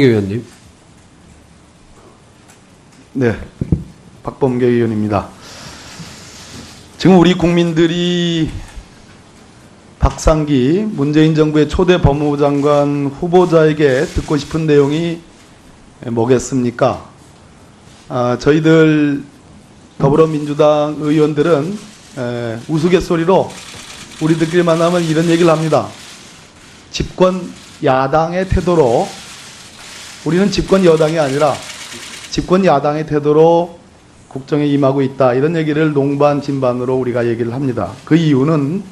의원님. 네, 박범계 의원입니다. 지금 우리 국민들이 박상기 문재인 정부의 초대 법무부 장관 후보자에게 듣고 싶은 내용이 뭐겠습니까? 저희들 더불어민주당 의원들은 우스갯소리로 우리들끼리 만나면 이런 얘기를 합니다. 집권 야당의 태도로, 우리는 집권 여당이 아니라 집권 야당의 태도로 국정에 임하고 있다, 이런 얘기를 농반 진반으로 우리가 얘기를 합니다. 그 이유는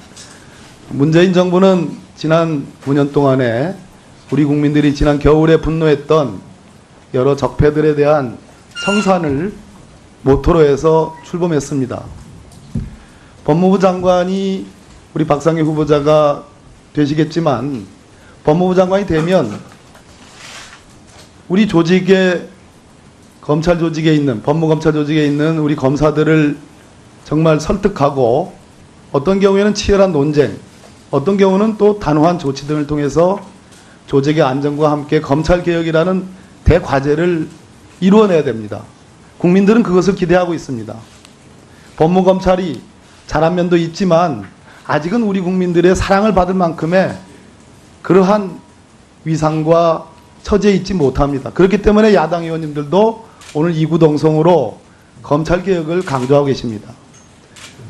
문재인 정부는 지난 9년 동안에 우리 국민들이 지난 겨울에 분노했던 여러 적폐들에 대한 청산을 모토로 해서 출범했습니다. 법무부 장관이 우리 박상기 후보자가 되시겠지만, 법무부 장관이 되면 우리 조직에, 검찰 조직에 있는, 법무검찰 조직에 있는 우리 검사들을 정말 설득하고, 어떤 경우에는 치열한 논쟁, 어떤 경우는 또 단호한 조치 등을 통해서 조직의 안정과 함께 검찰개혁이라는 대과제를 이루어내야 됩니다. 국민들은 그것을 기대하고 있습니다. 법무검찰이 잘한 면도 있지만 아직은 우리 국민들의 사랑을 받을 만큼의 그러한 위상과 처지에 있지 못합니다. 그렇기 때문에 야당 의원님들도 오늘 이구동성으로 검찰개혁을 강조하고 계십니다.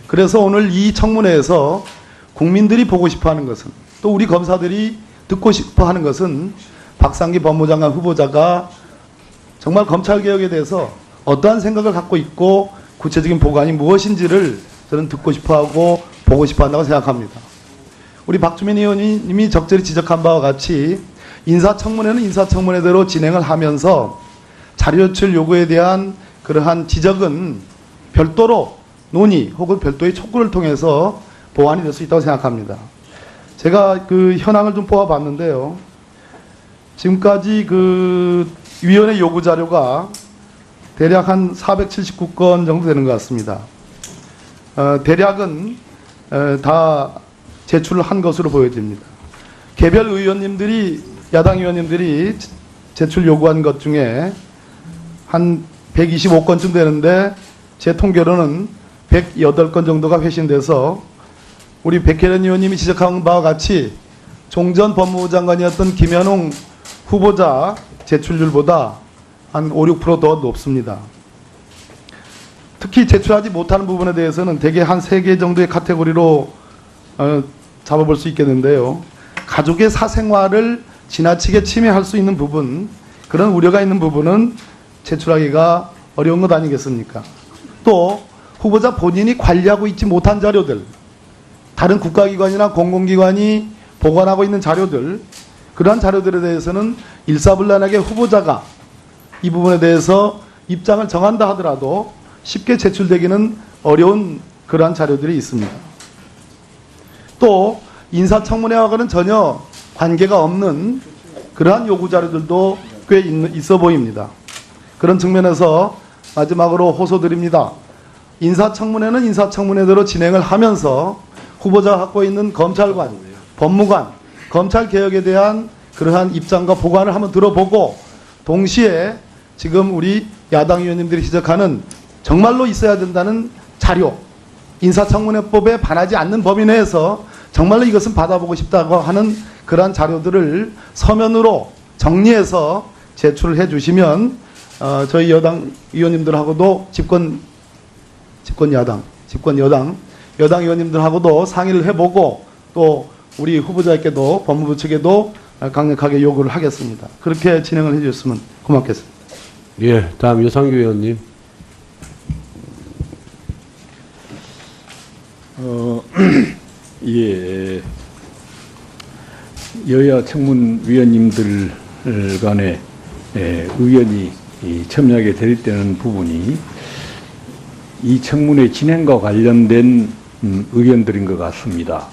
그래서 오늘 이 청문회에서 국민들이 보고 싶어하는 것은, 또 우리 검사들이 듣고 싶어하는 것은 박상기 법무장관 후보자가 정말 검찰개혁에 대해서 어떠한 생각을 갖고 있고 구체적인 보관이 무엇인지를 저는 듣고 싶어하고 보고 싶어한다고 생각합니다. 우리 박주민 의원님이 적절히 지적한 바와 같이 인사청문회는 인사청문회대로 진행을 하면서 자료 제출 요구에 대한 그러한 지적은 별도로 논의 혹은 별도의 촉구를 통해서 보완이 될 수 있다고 생각합니다. 제가 그 현황을 좀 뽑아봤는데요. 지금까지 그 위원회 요구 자료가 대략 한 479건 정도 되는 것 같습니다. 대략은 다 제출을 한 것으로 보여집니다. 개별 의원님들이, 야당 의원님들이 제출 요구한 것 중에 한 125건쯤 되는데, 제 통계로는 108건 정도가 회신돼서 우리 백혜련 의원님이 지적한 바와 같이 종전 법무부 장관이었던 김현웅 후보자 제출률보다 한 5, 6% 더 높습니다. 특히 제출하지 못하는 부분에 대해서는 대개 한 3개 정도의 카테고리로 잡아볼 수 있겠는데요. 가족의 사생활을 지나치게 침해할 수 있는 부분, 그런 우려가 있는 부분은 제출하기가 어려운 것 아니겠습니까? 또 후보자 본인이 관리하고 있지 못한 자료들, 다른 국가기관이나 공공기관이 보관하고 있는 자료들, 그러한 자료들에 대해서는 일사불란하게 후보자가 이 부분에 대해서 입장을 정한다 하더라도 쉽게 제출되기는 어려운 그러한 자료들이 있습니다. 또 인사청문회와는 전혀 관계가 없는 그러한 요구 자료들도 꽤 있어 보입니다. 그런 측면에서 마지막으로 호소드립니다. 인사청문회는 인사청문회대로 진행을 하면서 후보자가 갖고 있는 검찰관, 법무관, 검찰개혁에 대한 그러한 입장과 보관을 한번 들어보고, 동시에 지금 우리 야당 의원님들이 지적하는 정말로 있어야 된다는 자료, 인사청문회법에 반하지 않는 범위 내에서 정말로 이것은 받아보고 싶다고 하는 그러한 자료들을 서면으로 정리해서 제출을 해 주시면 저희 여당 의원님들하고도 여당 의원님들하고도 상의를 해보고, 또 우리 후보자께도 법무부 측에도 강력하게 요구를 하겠습니다. 그렇게 진행을 해주셨으면 고맙겠습니다. 예, 다음 유상규 의원님. 예, 여야 청문위원님들 간에 의견이 첨예하게 대립되는 부분이 이 청문회 진행과 관련된 의견들인 것 같습니다.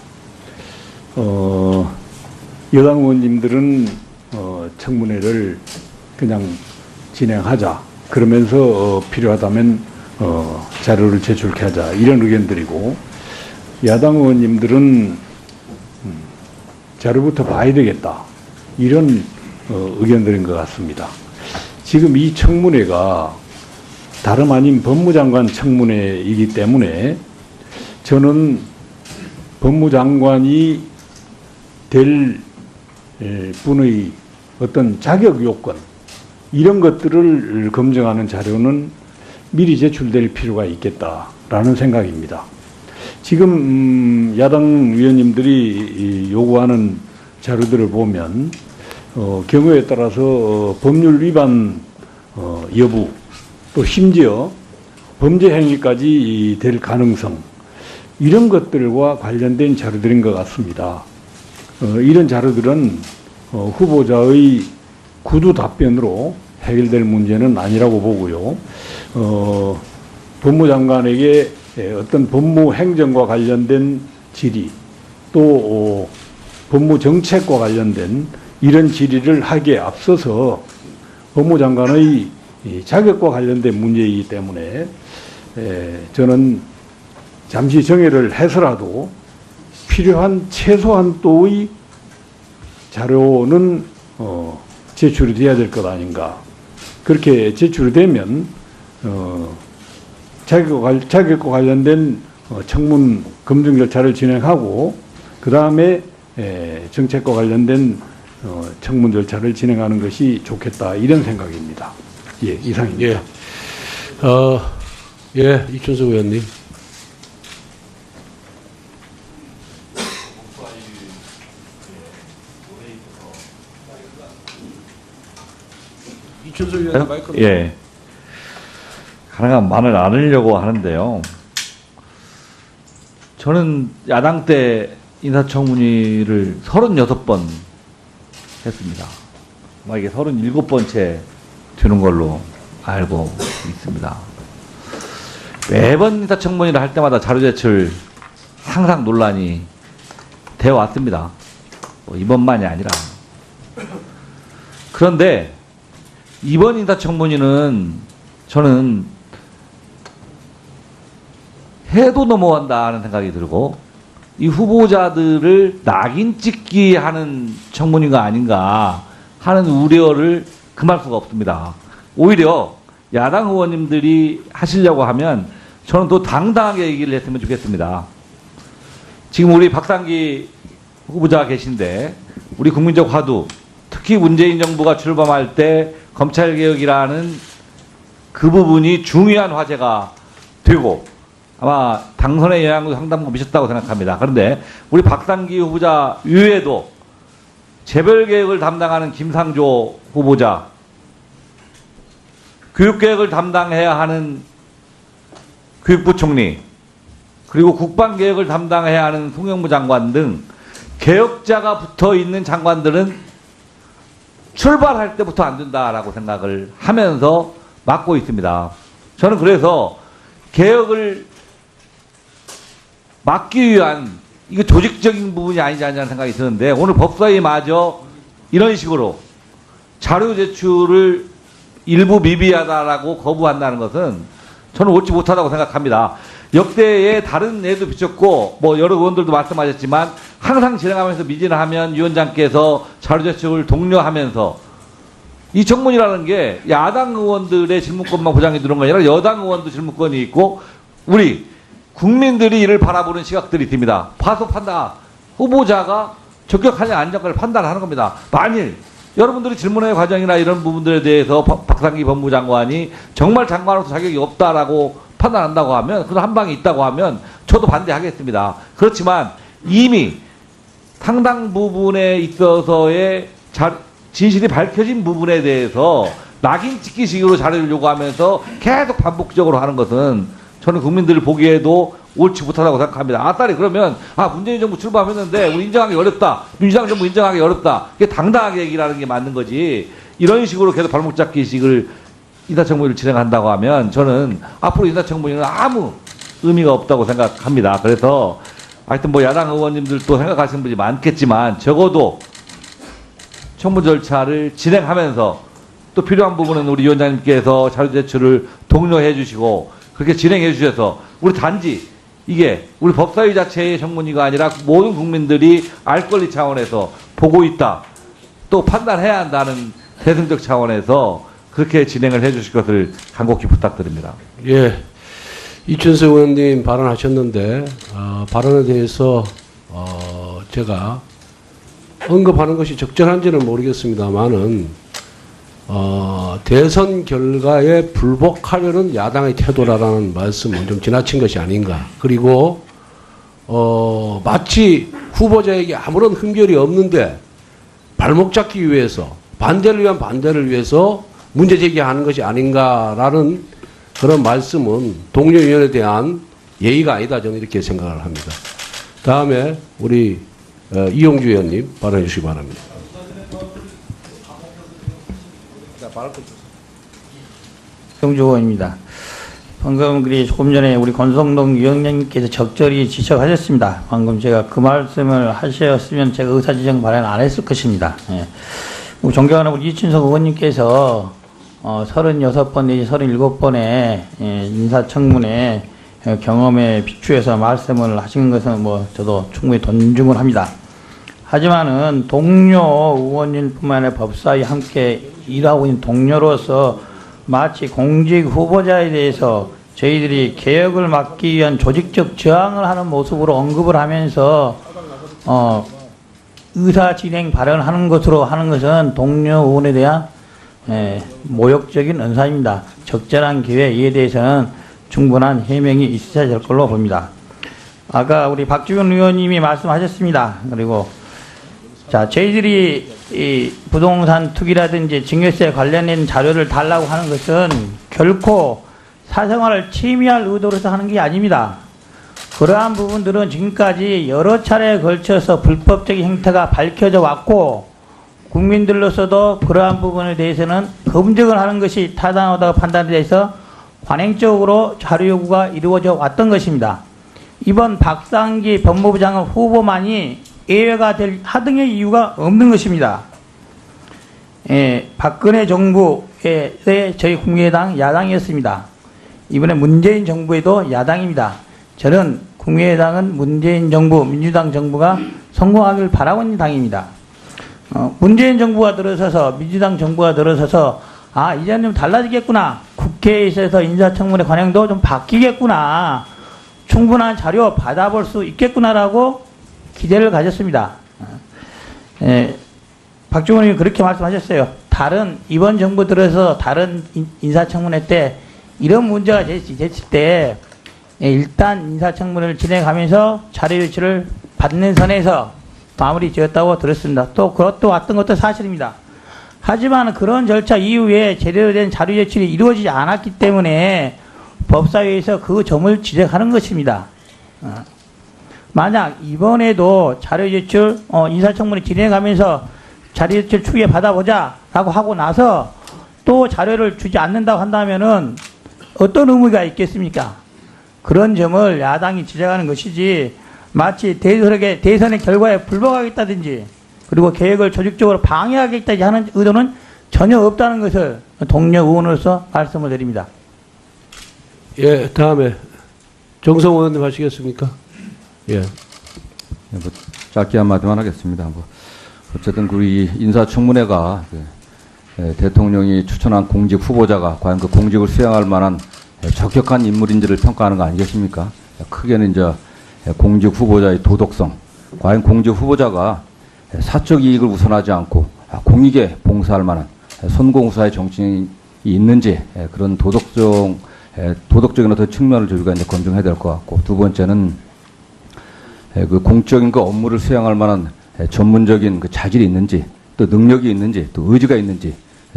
여당 의원님들은 청문회를 그냥 진행하자, 그러면서 필요하다면 자료를 제출케 하자, 이런 의견들이고, 야당 의원님들은 자료부터 봐야 되겠다, 이런 의견들인 것 같습니다. 지금 이 청문회가 다름 아닌 법무장관 청문회이기 때문에 저는 법무장관이 될 분의 어떤 자격 요건 이런 것들을 검증하는 자료는 미리 제출될 필요가 있겠다라는 생각입니다. 지금 야당 위원님들이 요구하는 자료들을 보면 경우에 따라서 법률 위반 여부 또 심지어 범죄 행위까지 될 가능성 이런 것들과 관련된 자료들인 것 같습니다. 이런 자료들은 후보자의 구두 답변으로 해결될 문제는 아니라고 보고요. 법무장관에게 어떤 법무 행정과 관련된 질의 또 법무 정책과 관련된 이런 질의를 하기에 앞서서 법무장관의 자격과 관련된 문제이기 때문에 저는 잠시 정회를 해서라도 필요한 최소한 도의 자료는 제출이 돼야 될 것 아닌가. 그렇게 제출이 되면 자격과 관련된 청문 검증 절차를 진행하고 그 다음에 정책과 관련된 청문 절차를 진행하는 것이 좋겠다 이런 생각입니다. 예, 이상입니다. 이춘석 의원님. 이춘석 의원님 마이크. 예. 가능한 말을 안 하려고 하는데요. 저는 야당 때 인사청문회를 36번 했습니다. 아마 이게 37번째 되는 걸로 알고 있습니다. 매번 인사청문회를 할 때마다 자료 제출 항상 논란이 되어 왔습니다. 이번만이 아니라. 그런데 이번 인사청문회는 저는 해도 넘어간다 하는 생각이 들고 이 후보자들을 낙인 찍기 하는 청문회가 아닌가 하는 우려를 금할 수가 없습니다. 오히려 야당 의원님들이 하시려고 하면 저는 더 당당하게 얘기를 했으면 좋겠습니다. 지금 우리 박상기 후보자 계신데 우리 국민적 화두 특히 문재인 정부가 출범할 때 검찰개혁이라는 그 부분이 중요한 화제가 되고 아마 당선의 영향도 상당히 미쳤다고 생각합니다. 그런데 우리 박상기 후보자 이외에도 재벌개혁을 담당하는 김상조 후보자, 교육개혁을 담당해야 하는 교육부 총리, 그리고 국방개혁을 담당해야 하는 송영무 장관 등 개혁자가 붙어있는 장관들은 출발할 때부터 안 된다라고 생각을 하면서 맡고 있습니다. 저는 그래서 개혁을 막기 위한 이거 조직적인 부분이 아니지 않냐는 생각이 드는데 오늘 법사위마저 이런 식으로 자료 제출을 일부 미비하다라고 거부한다는 것은 저는 옳지 못하다고 생각합니다. 역대에 다른 예도 비쳤고 뭐 여러 의원들도 말씀하셨지만 항상 진행하면서 미진을 하면 위원장께서 자료 제출을 독려하면서 이 청문이라는 게 야당 의원들의 질문권만 보장해 두는 게 아니라 여당 의원도 질문권이 있고 우리 국민들이 이를 바라보는 시각들이 있습니다. 봐서 판단, 후보자가 적격하냐 안 적격을 판단하는 겁니다. 만일 여러분들이 질문의 과정이나 이런 부분들에 대해서 박상기 법무장관이 정말 장관으로서 자격이 없다라고 판단한다고 하면 그런 한 방이 있다고 하면 저도 반대하겠습니다. 그렇지만 이미 상당 부분에 있어서의 진실이 밝혀진 부분에 대해서 낙인 찍기식으로 자료를 요구하면서 계속 반복적으로 하는 것은 저는 국민들을 보기에도 옳지 못하다고 생각합니다. 아따리 그러면 문재인 정부 출범했는데 우리 인정하기 어렵다. 민주당 정부 인정하기 어렵다. 이게 당당하게 얘기를 하는 게 맞는 거지. 이런 식으로 계속 발목 잡기식을 인사청문회를 진행한다고 하면 저는 앞으로 인사청문회는 아무 의미가 없다고 생각합니다. 그래서 하여튼 뭐 야당 의원님들도 생각하시는 분이 많겠지만 적어도 청문 절차를 진행하면서 또 필요한 부분은 우리 위원장님께서 자료 제출을 독려해 주시고 그렇게 진행해 주셔서 우리 단지 이게 우리 법사위 자체의 청문회가 아니라 모든 국민들이 알 권리 차원에서 보고 있다. 또 판단해야 한다는 대승적 차원에서 그렇게 진행을 해 주실 것을 간곡히 부탁드립니다. 예. 이춘석 의원님 발언하셨는데, 발언에 대해서, 제가 언급하는 것이 적절한지는 모르겠습니다만은, 대선 결과에 불복하려는 야당의 태도라는 말씀은 좀 지나친 것이 아닌가. 그리고, 마치 후보자에게 아무런 흠결이 없는데, 발목 잡기 위해서, 반대를 위한 반대를 위해서 문제 제기하는 것이 아닌가라는 그런 말씀은 동료 의원에 대한 예의가 아니다, 저는 이렇게 생각을 합니다. 다음에 우리 이용주 의원님 발언해 주시기 바랍니다. 이용주 의원입니다. 방금 조금 전에 우리 권성동 위원장님께서 적절히 지적하셨습니다. 방금 제가 그 말씀을 하셨으면 제가 의사지정 발언 안 했을 것입니다. 예. 존경하는 우리 이춘석 의원님께서 36번 내지 37번의 인사청문회 경험에 비추해서 말씀을 하신 것은 저도 충분히 존중을 합니다. 하지만은 동료 의원님뿐만 아니라 법사위 함께 일하고 있는 동료로서 마치 공직 후보자에 대해서 저희들이 개혁을 막기 위한 조직적 저항을 하는 모습으로 언급을 하면서 의사 진행 발언하는 것으로 하는 것은 동료 의원에 대한 모욕적인 언사입니다. 적절한 기회 이에 대해서는 충분한 해명이 있어야 될 걸로 봅니다. 아까 우리 박주현 의원님이 말씀하셨습니다. 그리고 자, 저희들이 이 부동산 투기라든지 증여세 관련된 자료를 달라고 하는 것은 결코 사생활을 침해할 의도로서 하는 게 아닙니다. 그러한 부분들은 지금까지 여러 차례에 걸쳐서 불법적인 행태가 밝혀져 왔고 국민들로서도 그러한 부분에 대해서는 검증을 하는 것이 타당하다고 판단돼서 관행적으로 자료 요구가 이루어져 왔던 것입니다. 이번 박상기 법무부 장관 후보만이 예외가 될 하등의 이유가 없는 것입니다. 박근혜 정부에 저희 국민의당 야당이었습니다. 이번에 문재인 정부에도 야당입니다. 저는 국민의당은 문재인 정부, 민주당 정부가 성공하길 바라고 있는 당입니다. 문재인 정부가 들어서서, 민주당 정부가 들어서서, 이제는 좀 달라지겠구나. 국회에 있어서 인사청문회 관행도 좀 바뀌겠구나. 충분한 자료 받아볼 수 있겠구나라고 기대를 가졌습니다. 박주원 의원이 그렇게 말씀하셨어요. 이번 정부 들어서 다른 인사청문회 때 이런 문제가 됐을 때 일단 인사청문회를 진행하면서 자료 유출을 받는 선에서 마무리 지었다고 들었습니다. 또 그것도 왔던 것도 사실입니다. 하지만 그런 절차 이후에 제대로 된 자료 제출이 이루어지지 않았기 때문에 법사위에서 그 점을 지적하는 것입니다. 만약 이번에도 자료 제출 인사청문회 진행하면서 자료 제출 추후에 받아보자 라고 하고 나서 또 자료를 주지 않는다고 한다면은 어떤 의무가 있겠습니까? 그런 점을 야당이 지적하는 것이지 마치 대선의 결과에 불복하겠다든지 그리고 계획을 조직적으로 방해하겠다든지 하는 의도는 전혀 없다는 것을 동료 의원으로서 말씀을 드립니다. 예, 다음에 정성 의원님 하시겠습니까? 예. 짧게 한마디만 하겠습니다. 어쨌든 우리 인사청문회가 대통령이 추천한 공직 후보자가 과연 그 공직을 수행할 만한 적격한 인물인지를 평가하는 거 아니겠습니까? 크게는 이제 공직 후보자의 도덕성, 과연 공직 후보자가 사적 이익을 우선하지 않고 공익에 봉사할 만한 선공후사의 정신이 있는지 그런 도덕적인 어떤 측면을 저희가 이제 검증해야 될 것 같고, 두 번째는 그 공적인 그 업무를 수행할 만한 전문적인 그 자질이 있는지, 또 능력이 있는지, 또 의지가 있는지,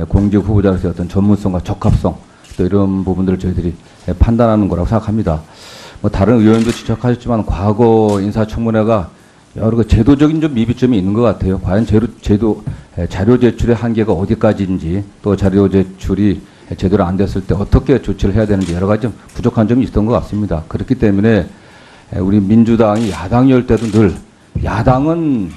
공직 후보자로서의 어떤 전문성과 적합성, 또 이런 부분들을 저희들이 판단하는 거라고 생각합니다. 다른 의원도 지적하셨지만 과거 인사청문회가 여러 그 제도적인 좀 미비점이 있는 것 같아요. 과연 자료 제출의 한계가 어디까지인지, 또 자료 제출이 제대로 안 됐을 때 어떻게 조치를 해야 되는지 여러 가지 좀 부족한 점이 있었던 것 같습니다. 그렇기 때문에 우리 민주당이 야당일 때도 늘 야당은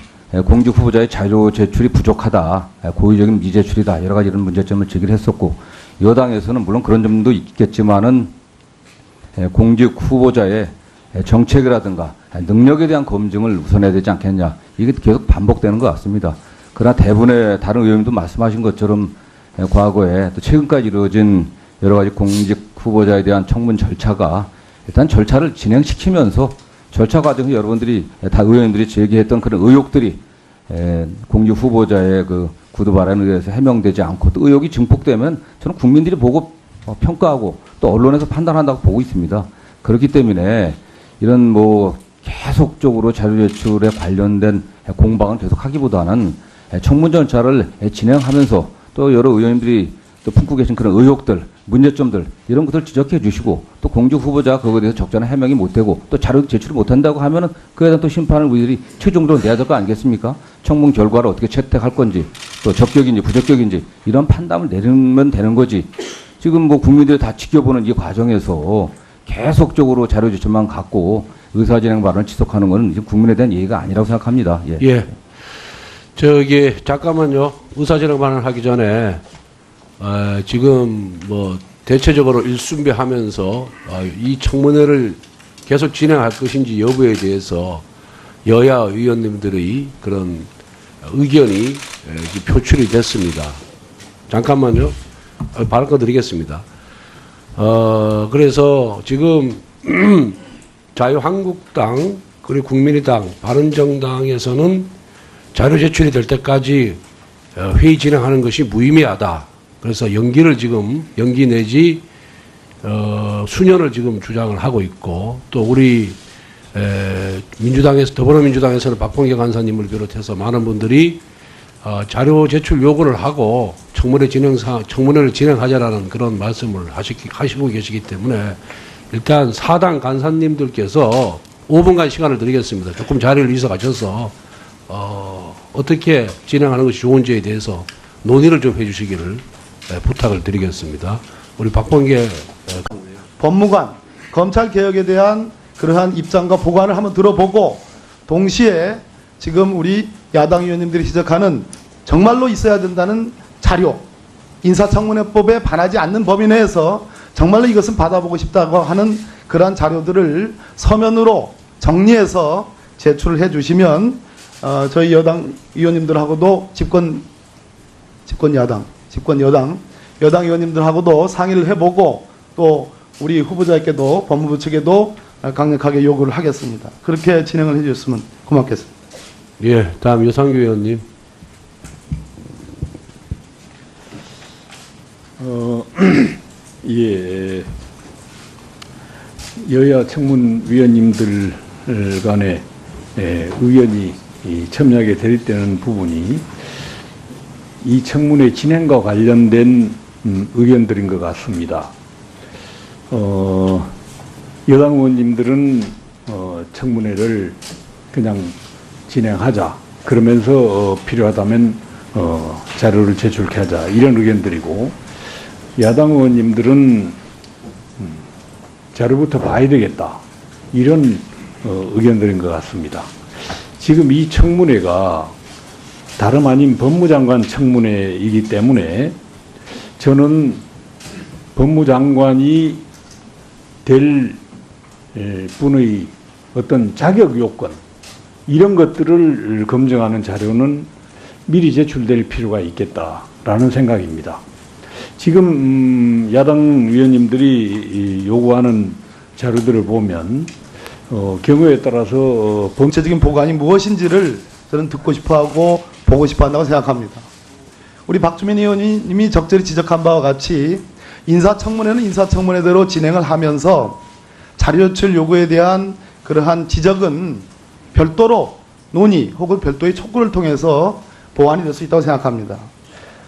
공직 후보자의 자료 제출이 부족하다, 고의적인 미제출이다, 여러 가지 이런 문제점을 제기를 했었고, 여당에서는 물론 그런 점도 있겠지만은 공직 후보자의 정책이라든가 능력에 대한 검증을 우선해야 되지 않겠냐, 이게 계속 반복되는 것 같습니다. 그러나 대부분의 다른 의원님도 말씀하신 것처럼 과거에 또 최근까지 이루어진 여러 가지 공직 후보자에 대한 청문 절차가 일단 절차를 진행시키면서 절차 과정에서 여러분들이 다 의원님들이 제기했던 그런 의혹들이 공직 후보자의 그 구두 발언에 대해서 해명되지 않고 또 의혹이 증폭되면 저는 국민들이 보고 평가하고 또 언론에서 판단한다고 보고 있습니다. 그렇기 때문에 이런 뭐 계속적으로 자료 제출에 관련된 공방을 계속하기보다는 청문 절차를 진행하면서 또 여러 의원님들이 또 품고 계신 그런 의혹들, 문제점들 이런 것들 지적해 주시고 또 공직 후보자가 그거에 대해서 적절한 해명이 못 되고 또 자료 제출을 못 한다고 하면은 그에 대한 또 심판을 우리들이 최종적으로 내야 될 거 아니겠습니까? 청문 결과를 어떻게 채택할 건지 또 적격인지 부적격인지 이런 판단을 내리면 되는 거지. 지금 뭐 국민들이 다 지켜보는 이 과정에서 계속적으로 자료 제출만 갖고 의사진행 발언을 지속하는 것은 이제 국민에 대한 예의가 아니라고 생각합니다. 예. 예. 저기 잠깐만요. 의사진행 발언하기 전에 지금 뭐 대체적으로 일순비하면서 이 청문회를 계속 진행할 것인지 여부에 대해서 여야 의원님들의 그런 의견이 표출이 됐습니다. 잠깐만요. 발언 드리겠습니다. 그래서 지금 자유한국당 그리고 국민의당 바른정당에서는 자료 제출이 될 때까지 회의 진행하는 것이 무의미하다. 그래서 연기 내지 수년을 지금 주장을 하고 있고 또 우리 더불어민주당에서는 박봉계 간사님을 비롯해서 많은 분들이 자료 제출 요구를 하고 청문회를 진행하자라는 그런 말씀을 하시고 계시기 때문에 일단 사당 간사님들께서 5분간 시간을 드리겠습니다. 조금 자리를 이어서 가셔서 어떻게 진행하는 것이 좋은지에 대해서 논의를 좀 해주시기를 부탁을 드리겠습니다. 우리 박봉계 법무관, 검찰개혁에 대한 그러한 입장과 보관을 한번 들어보고 동시에 지금 우리 야당 의원님들이 지적하는 정말로 있어야 된다는 자료, 인사청문회법에 반하지 않는 범위 내에서 정말로 이것은 받아보고 싶다고 하는 그러한 자료들을 서면으로 정리해서 제출을 해 주시면 저희 여당 의원님들하고도 여당 의원님들하고도 상의를 해보고 또 우리 후보자께도 법무부 측에도 강력하게 요구를 하겠습니다. 그렇게 진행을 해주셨으면 고맙겠습니다. 예, 다음 여상규 의원님. 예, 여야 청문위원님들 간에 의견이 첨예하게 대립되는 부분이 이 청문회 진행과 관련된 의견들인 것 같습니다. 여당 의원님들은 청문회를 그냥 진행하자. 그러면서 필요하다면 자료를 제출케 하자. 이런 의견들이고 야당 의원님들은 자료부터 봐야 되겠다. 이런 의견들인 것 같습니다. 지금 이 청문회가 다름 아닌 법무장관 청문회이기 때문에 저는 법무장관이 될 분의 어떤 자격 요건 이런 것들을 검증하는 자료는 미리 제출될 필요가 있겠다라는 생각입니다. 지금 야당 위원님들이 요구하는 자료들을 보면 경우에 따라서 범죄적인 보관이 무엇인지를 저는 듣고 싶어하고 보고 싶어한다고 생각합니다. 우리 박주민 의원님이 적절히 지적한 바와 같이 인사청문회는 인사청문회대로 진행을 하면서 자료 제출 요구에 대한 그러한 지적은 별도로 논의 혹은 별도의 촉구를 통해서 보완이 될 수 있다고 생각합니다.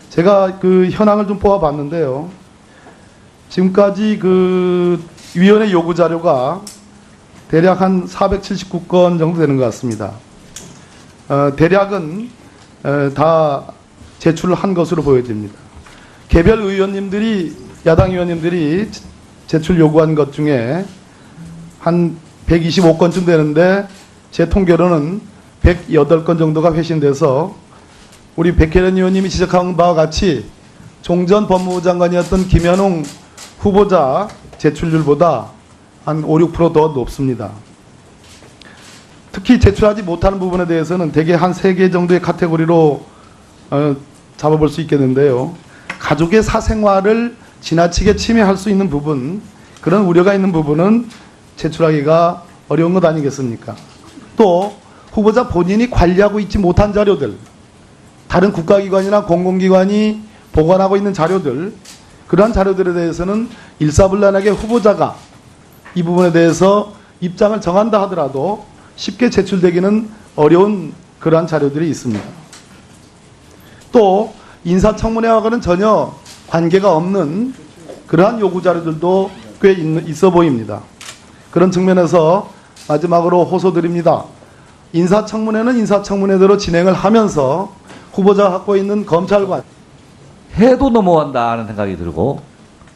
제가 그 현황을 좀 뽑아봤는데요. 지금까지 그 위원회 요구 자료가 대략 한 479건 정도 되는 것 같습니다. 대략은 다 제출을 한 것으로 보여집니다. 개별 의원님들이 야당 의원님들이 제출 요구한 것 중에 한 125건쯤 되는데 제 통계로는 108건 정도가 회신돼서 우리 백혜련 의원님이 지적한 바와 같이 종전 법무부 장관이었던 김현웅 후보자 제출률보다 한 5, 6% 더 높습니다. 특히 제출하지 못하는 부분에 대해서는 대개 한 3개 정도의 카테고리로 잡아볼 수 있겠는데요. 가족의 사생활을 지나치게 침해할 수 있는 부분, 그런 우려가 있는 부분은 제출하기가 어려운 것 아니겠습니까? 또 후보자 본인이 관리하고 있지 못한 자료들, 다른 국가기관이나 공공기관이 보관하고 있는 자료들, 그러한 자료들에 대해서는 일사불란하게 후보자가 이 부분에 대해서 입장을 정한다 하더라도 쉽게 제출되기는 어려운 그러한 자료들이 있습니다. 또 인사청문회와는 전혀 관계가 없는 그러한 요구 자료들도 꽤 있어 보입니다. 그런 측면에서 마지막으로 호소드립니다. 인사청문회는 인사청문회대로 진행을 하면서 후보자가 갖고 있는 검찰관 해도 넘어간다는 생각이 들고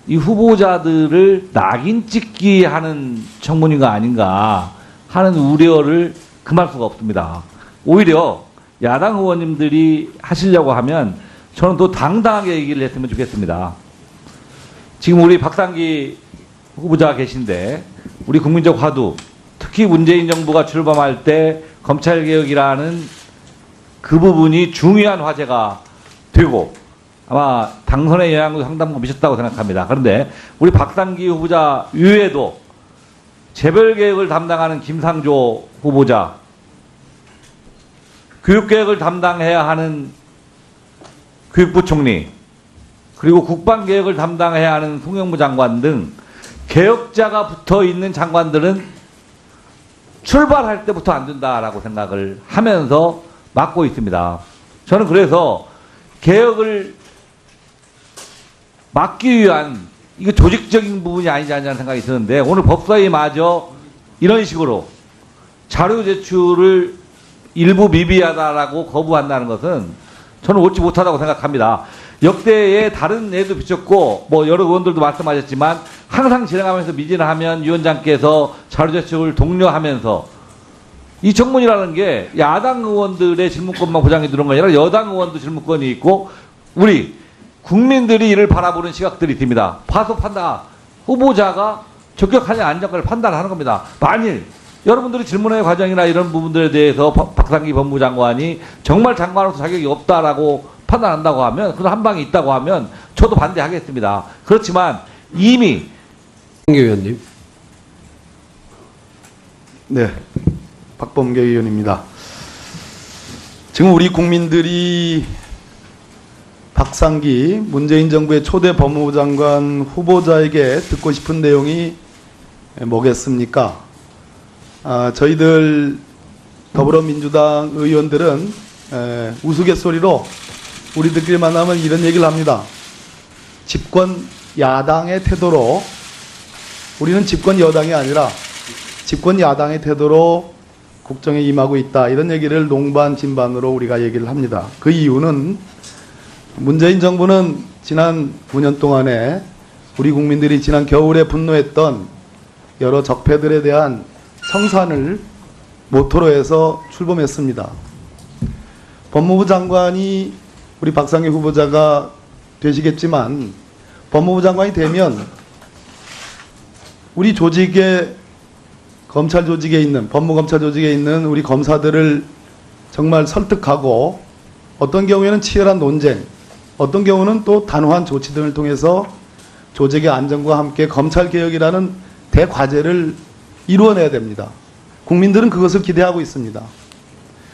이 후보자들을 낙인 찍기 하는 청문회가 아닌가 하는 우려를 금할 수가 없습니다. 오히려 야당 의원님들이 하시려고 하면 저는 또 당당하게 얘기를 했으면 좋겠습니다. 지금 우리 박상기 후보자가 계신데 우리 국민적 화두, 특히 문재인 정부가 출범할 때 검찰개혁이라는 그 부분이 중요한 화제가 되고 아마 당선의 영향도 상당히 미쳤다고 생각합니다. 그런데 우리 박상기 후보자 이외에도 재벌개혁을 담당하는 김상조 후보자, 교육개혁을 담당해야 하는 교육부 총리, 그리고 국방개혁을 담당해야 하는 송영무 장관 등 개혁자가 붙어 있는 장관들은 출발할 때부터 안 된다라고 생각을 하면서 맡고 있습니다. 저는 그래서 개혁을 막기 위한 이거 조직적인 부분이 아니지 않냐는 생각이 드는데 오늘 법사위마저 이런 식으로 자료 제출을 일부 미비하다라고 거부한다는 것은 저는 옳지 못하다고 생각합니다. 역대에 다른 예도 비쳤고 뭐 여러 의원들도 말씀하셨지만 항상 진행하면서 미진을 하면 위원장께서 자료 제출을 독려하면서 이 청문이라는 게 야당 의원들의 질문권만 보장해 두는 게 아니라 여당 의원도 질문권이 있고 우리 국민들이 이를 바라보는 시각들이 있습니다. 봐서 판단, 후보자가 적격하냐 안 적격을 판단하는 겁니다. 만일 여러분들이 질문의 과정이나 이런 부분들에 대해서 박상기 법무장관이 정말 장관으로서 자격이 없다라고 판단한다고 하면 그런 한 방이 있다고 하면 저도 반대하겠습니다. 그렇지만 이미 박범계 의원님. 네, 박범계 의원입니다. 지금 우리 국민들이 박상기 문재인 정부의 초대 법무부 장관 후보자에게 듣고 싶은 내용이 뭐겠습니까? 저희들 더불어민주당 의원들은 우스갯소리로 우리들끼리 만나면 이런 얘기를 합니다. 집권 야당의 태도로 우리는 집권 여당이 아니라 집권 야당의 태도로 국정에 임하고 있다. 이런 얘기를 농반 진반으로 우리가 얘기를 합니다. 그 이유는 문재인 정부는 지난 9년 동안에 우리 국민들이 지난 겨울에 분노했던 여러 적폐들에 대한 청산을 모토로 해서 출범했습니다. 법무부 장관이 우리 박상기 후보자가 되시겠지만 법무부 장관이 되면 우리 조직에 검찰 조직에 있는 법무검찰 조직에 있는 우리 검사들을 정말 설득하고 어떤 경우에는 치열한 논쟁, 어떤 경우는 또 단호한 조치 등을 통해서 조직의 안정과 함께 검찰개혁이라는 대과제를 이루어내야 됩니다. 국민들은 그것을 기대하고 있습니다.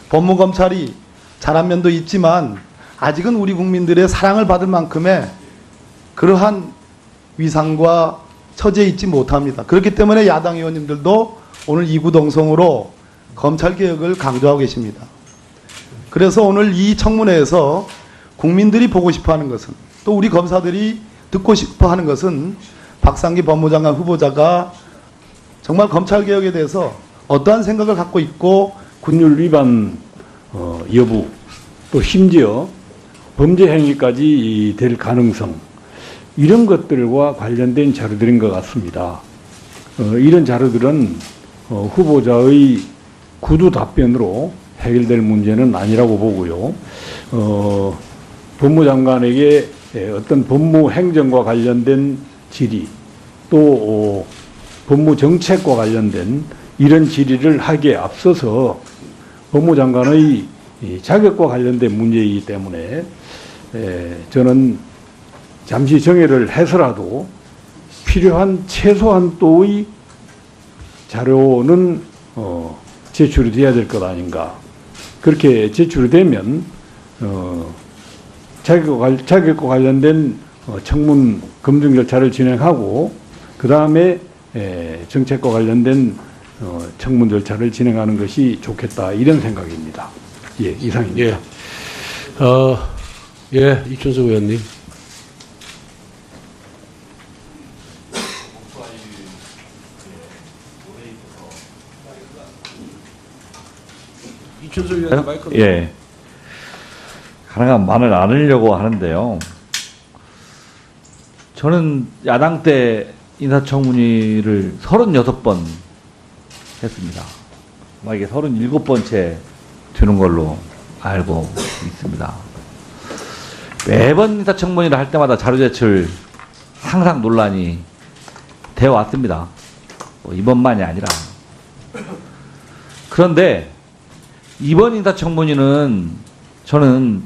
법무검찰이 잘한 면도 있지만 아직은 우리 국민들의 사랑을 받을 만큼의 그러한 위상과 처지에 있지 못합니다. 그렇기 때문에 야당 의원님들도 오늘 이구동성으로 검찰개혁을 강조하고 계십니다. 그래서 오늘 이 청문회에서 국민들이 보고 싶어하는 것은 또 우리 검사들이 듣고 싶어하는 것은 박상기 법무장관 후보자가 정말 검찰개혁에 대해서 어떠한 생각을 갖고 있고 군율 위반 여부 또 심지어 범죄 행위까지 될 가능성 이런 것들과 관련된 자료들인 것 같습니다. 이런 자료들은 후보자의 구두 답변으로 해결될 문제는 아니라고 보고요. 법무장관에게 어떤 법무 행정과 관련된 질의 또 법무 정책과 관련된 이런 질의를 하기에 앞서서 법무장관의 이 자격과 관련된 문제이기 때문에 저는 잠시 정회를 해서라도 필요한 최소한도의 자료는 제출이 돼야 될 것 아닌가. 그렇게 제출이 되면 자격과 관련된 청문 검증 절차를 진행하고 그 다음에 정책과 관련된 청문 절차를 진행하는 것이 좋겠다 이런 생각입니다. 예, 이상입니다. 이춘석 의원님. 이춘석 의원님 마이크. 예. 가능한 말을 안 하려고 하는데요. 저는 야당 때 인사청문회를 36번 했습니다. 아마 이게 37번째 되는 걸로 알고 있습니다. 매번 인사청문회를 할 때마다 자료 제출 항상 논란이 되어 왔습니다. 뭐 이번만이 아니라. 그런데 이번 인사청문회는 저는